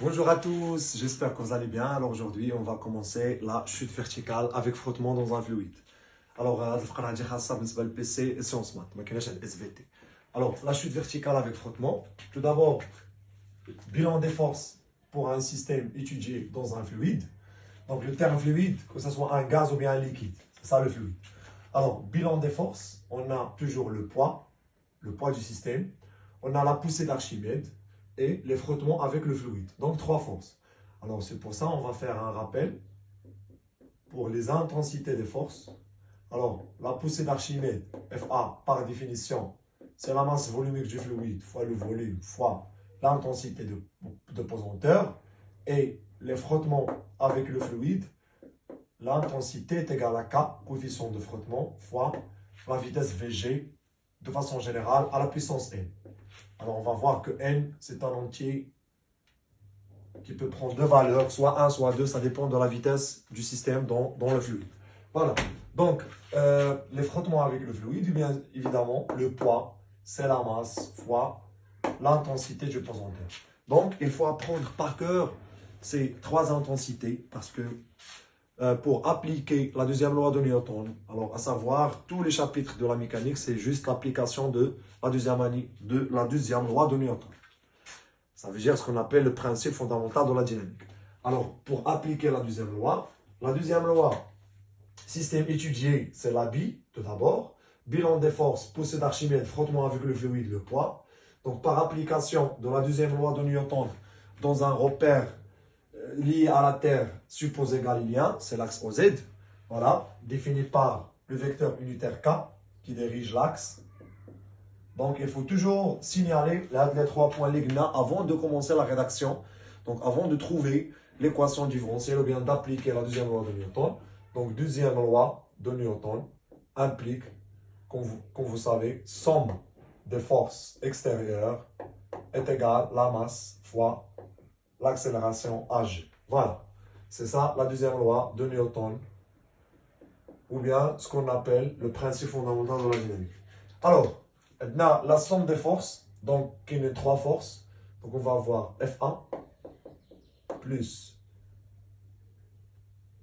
Bonjour à tous, j'espère que vous allez bien. Alors aujourd'hui, on va commencer la chute verticale avec frottement dans un fluide. Alors, الفقرة خاصة بالنسبة للبي et sciences maths, ما كايناش عند SVT. Alors, la chute verticale avec frottement. Tout d'abord, bilan des forces pour un système étudié dans un fluide. Donc, le terme fluide, que ce soit un gaz ou bien un liquide, c'est ça le fluide. Alors, bilan des forces, on a toujours le poids du système. On a la poussée d'Archimède et les frottements avec le fluide. Donc, trois forces. Alors, c'est pour ça on va faire un rappel pour les intensités des forces. Alors, la poussée d'Archimède, FA, par définition, c'est la masse volumique du fluide fois le volume fois l'intensité de pesanteur. Et les frottements avec le fluide, l'intensité est égale à K, coefficient de frottement, fois la vitesse VG, de façon générale, à la puissance N. Alors, on va voir que N, c'est un entier qui peut prendre deux valeurs, soit 1, soit 2, ça dépend de la vitesse du système dans le fluide. Voilà. Donc, les frottements avec le fluide, bien évidemment, le poids, c'est la masse fois l'intensité du pesanteur. Donc, il faut apprendre par cœur ces trois intensités parce que pour appliquer la deuxième loi de Newton, alors à savoir tous les chapitres de la mécanique, c'est juste l'application de la deuxième loi de Newton. Ça veut dire ce qu'on appelle le principe fondamental de la dynamique. Alors, pour appliquer la deuxième loi, système étudié, c'est la BI, tout d'abord. Bilan des forces, poussée d'Archimède, frottement avec le fluide, le poids. Donc, par application de la deuxième loi de Newton dans un repère lié à la Terre supposé galiléen, c'est l'axe OZ, voilà, défini par le vecteur unitaire K qui dirige l'axe. Donc, il faut toujours signaler les 3 points Legna avant de commencer la rédaction. Donc, avant de trouver l'équation différentielle ou bien d'appliquer la deuxième loi de Newton. Donc, deuxième loi de Newton implique, comme vous savez, somme des forces extérieures est égale à la masse fois l'accélération Ag. Voilà, c'est ça la deuxième loi de Newton, ou bien ce qu'on appelle le principe fondamental de la dynamique. Alors, maintenant, la somme des forces, donc il y a 3 forces, donc on va avoir F1 plus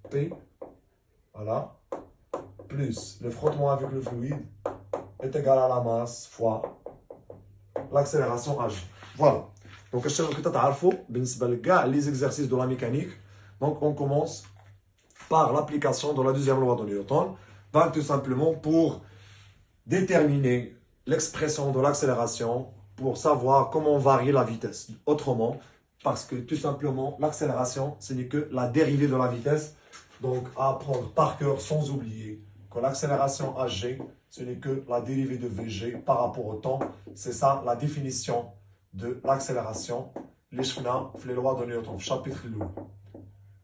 P, voilà, plus le frottement avec le fluide est égal à la masse fois l'accélération Ag. Voilà. Donc, les exercices de la mécanique. Donc, on commence par l'application de la deuxième loi de Newton. Donc, tout simplement pour déterminer l'expression de l'accélération, pour savoir comment varie la vitesse. Autrement, parce que tout simplement, l'accélération, ce n'est que la dérivée de la vitesse. Donc, à apprendre par cœur sans oublier que l'accélération Ag, ce n'est que la dérivée de Vg par rapport au temps. C'est ça la définition de l'accélération. Les lois de Newton, chapitre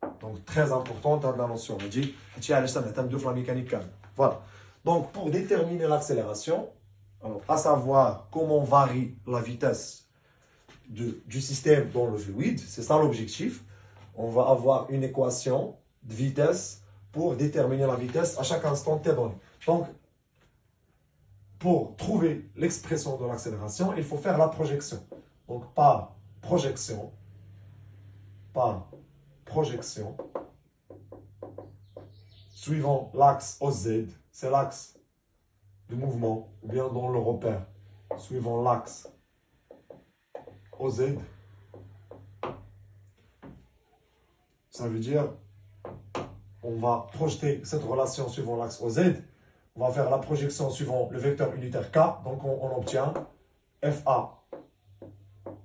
1. Donc, très important dans la notion. On dit, la mécanique. Voilà. Donc, pour déterminer l'accélération, à savoir comment varie la vitesse du système dans le fluide, c'est ça l'objectif. On va avoir une équation de vitesse pour déterminer la vitesse à chaque instant t donné. Donc, pour trouver l'expression de l'accélération, il faut faire la projection. Donc, par projection, suivant l'axe OZ, c'est l'axe de mouvement, ou bien dans le repère, suivant l'axe OZ, ça veut dire on va projeter cette relation suivant l'axe OZ, on va faire la projection suivant le vecteur unitaire K, donc on obtient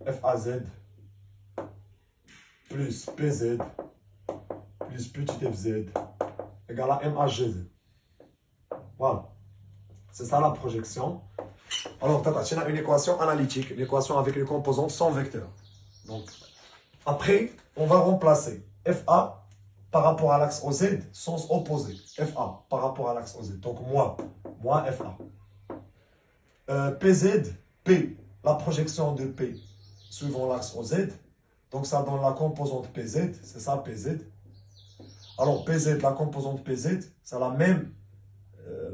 FAZ plus PZ plus petit FZ égale à MHZ. Voilà. C'est ça la projection. Alors, tu as une équation analytique, une équation avec les composantes sans vecteur. Donc, après, on va remplacer FA par rapport à l'axe OZ, sens opposé. FA par rapport à l'axe OZ. Donc, moi FA. PZ, P, la projection de P suivant l'axe OZ. Donc, ça donne la composante PZ, c'est ça PZ. Alors, PZ, la composante PZ, c'est la même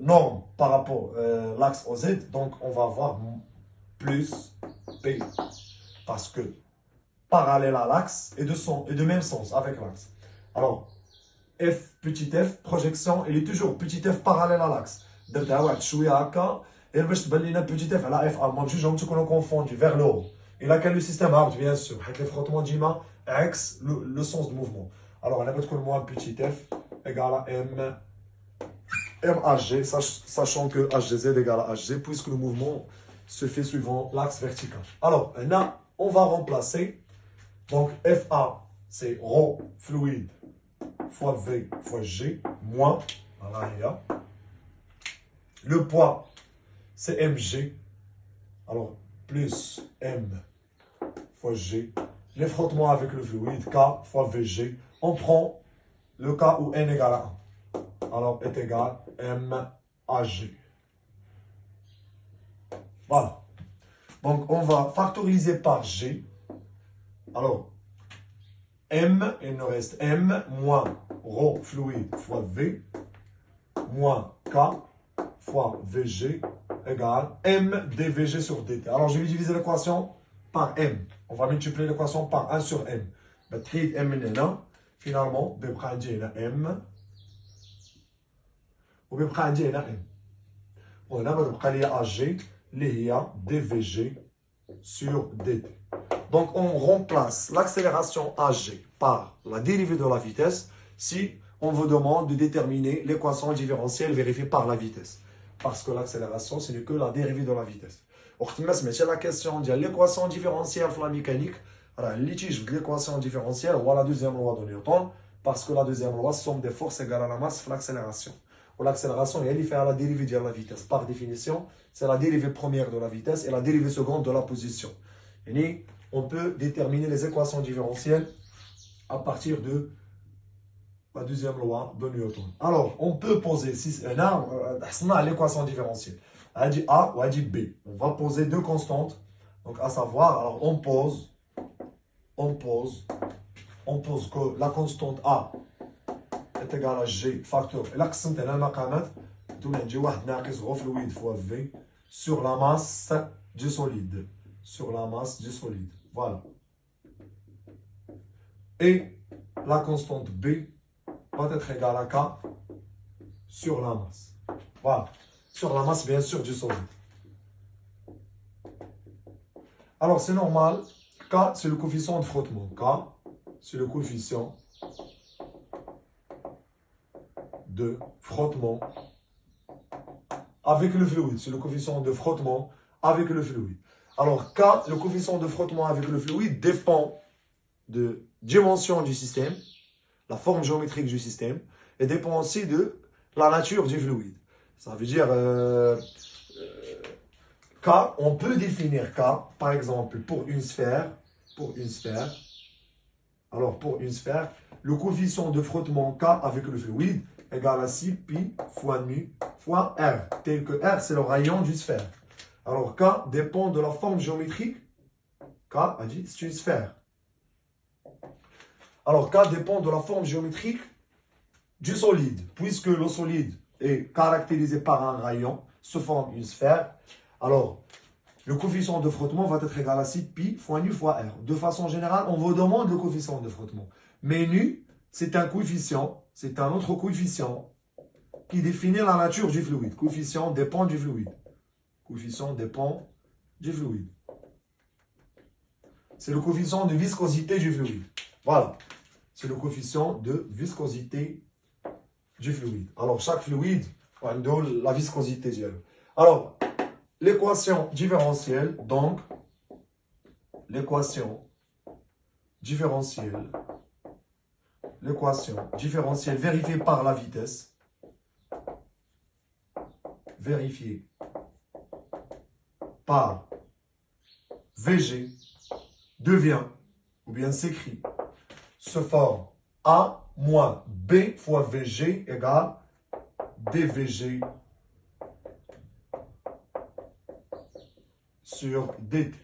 norme par rapport à l'axe OZ. Donc, on va avoir plus P. Parce que parallèle à l'axe et de même sens avec l'axe. Alors, F, petit f, projection, il est toujours petit f parallèle à l'axe. درتها واحد شويه هكا غير باش تبان لينا petit f على f ما نمشيوش تكونوا confondus vers le haut. الا كان لو سيستيم هابط bien sûr حيت لي فروتمون ديما عكس le sens de mouvement. Alors انا بتكون moins petit f égale à m hg, sachant que hgz égale à hg puisque le mouvement se fait suivant l'axe vertical. Alors là on va remplacer donc fa c'est ρ fluide fois V fois G, moins, voilà, le poids, c'est mg, alors plus m fois g, les frottements avec le fluide, k fois vg, on prend le cas où n égale à 1, alors est égal m à g. Voilà, donc on va factoriser par g, alors m, il nous reste m moins ρ fluide fois V moins K fois Vg égale m dVg sur dt. Alors je vais diviser l'équation par m. On va multiplier l'équation par 1 sur m. بتحيد m من هنا finalement بيبقى عندي هنا m وبيبقى عندي هنا m. وهنا بتبقى لي Ag اللي هي dVg sur dt. Donc on remplace l'accélération Ag par la dérivée de la vitesse si on vous demande de déterminer l'équation différentielle vérifiée par la vitesse. Parce que l'accélération, ce n'est que la dérivée de la vitesse. C'est la question de l'équation différentielle de la mécanique. Le litige de l'équation différentielle, ou la deuxième loi de Newton, parce que la deuxième loi, somme des forces égales à la masse fois l'accélération. L'accélération, elle fait à la dérivée de la vitesse. Par définition, c'est la dérivée première de la vitesse et la dérivée seconde de la position. Et on peut déterminer les équations différentielles à partir de la deuxième loi de Newton. Alors, on peut poser l'équation différentielle. Elle dit A ou elle dit B. On va poser deux constantes. Donc, à savoir, alors on pose que la constante A est égale à G facteur. Et là, c'est un maqamat. Tout le monde fluide fois V sur la masse du solide. Sur la masse du solide. Voilà. Et la constante B va être égale à K sur la masse. Voilà. Sur la masse, bien sûr, du solide. Alors, c'est normal. K, c'est le coefficient de frottement. K, c'est le coefficient de frottement avec le fluide. C'est le coefficient de frottement avec le fluide. Alors, K, le coefficient de frottement avec le fluide dépend de dimension du système, la forme géométrique du système, et dépend aussi de la nature du fluide. Ça veut dire, K, on peut définir K, par exemple, pour une sphère, alors pour une sphère, le coefficient de frottement K avec le fluide égale à 6 pi fois nu fois R, tel que R, c'est le rayon du sphère. Alors, K dépend de la forme géométrique. K a dit, c'est une sphère. Alors, K dépend de la forme géométrique du solide. Puisque le solide est caractérisé par un rayon, se forme une sphère. Alors, le coefficient de frottement va être égal à 6 pi fois nu fois R. De façon générale, on vous demande le coefficient de frottement. Mais nu, c'est un coefficient, c'est un autre coefficient qui définit la nature du fluide. Coefficient dépend du fluide. Coefficient dépend du fluide. C'est le coefficient de viscosité du fluide. Voilà. C'est le coefficient de viscosité du fluide. Alors, chaque fluide a la viscosité. Alors, l'équation différentielle, donc, l'équation différentielle vérifiée par la vitesse, vérifiée par Vg devient, ou bien s'écrit, se forme A moins B fois Vg égale dVg sur dt.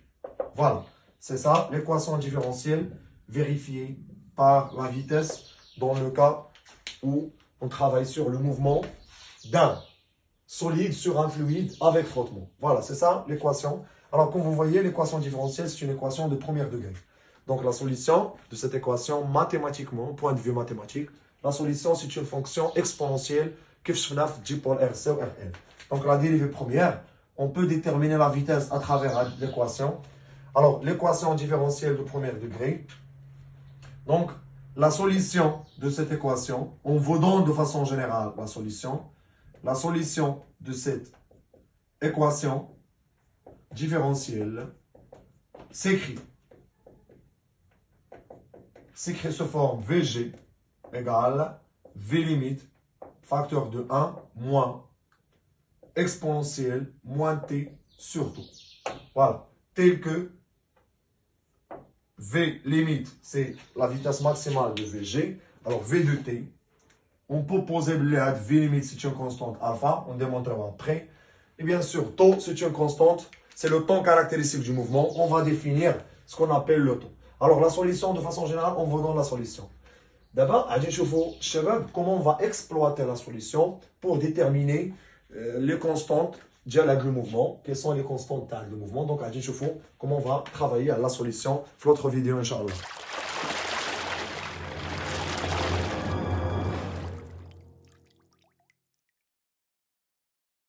Voilà, c'est ça l'équation différentielle vérifiée par la vitesse dans le cas où on travaille sur le mouvement d'un solide sur un fluide avec frottement. Voilà, c'est ça l'équation. Alors, comme vous voyez, l'équation différentielle, c'est une équation de premier degré. Donc la solution de cette équation mathématiquement, point de vue mathématique, la solution c'est une fonction exponentielle qui fait J pour RC ou RL. Donc la dérivée première, on peut déterminer la vitesse à travers l'équation. Alors l'équation différentielle de premier degré. Donc la solution de cette équation, on vous donne de façon générale la solution. La solution de cette équation différentielle s'écrit sous forme VG égale V limite facteur de 1 moins exponentielle moins T sur 2. Voilà. Tel que V limite, c'est la vitesse maximale de VG. Alors V de T, on peut poser le V limite, c'est une constante alpha, on démontrera après. Et bien sûr, taux, c'est une constante, c'est le temps caractéristique du mouvement. On va définir ce qu'on appelle le taux. Alors la solution, de façon générale, on vous donne la solution. D'abord, comment on va exploiter la solution pour déterminer les constantes dialogue le mouvement. Quelles sont les constantes de mouvement? Donc, comment on va travailler à la solution. L'autre vidéo, Inch'Allah.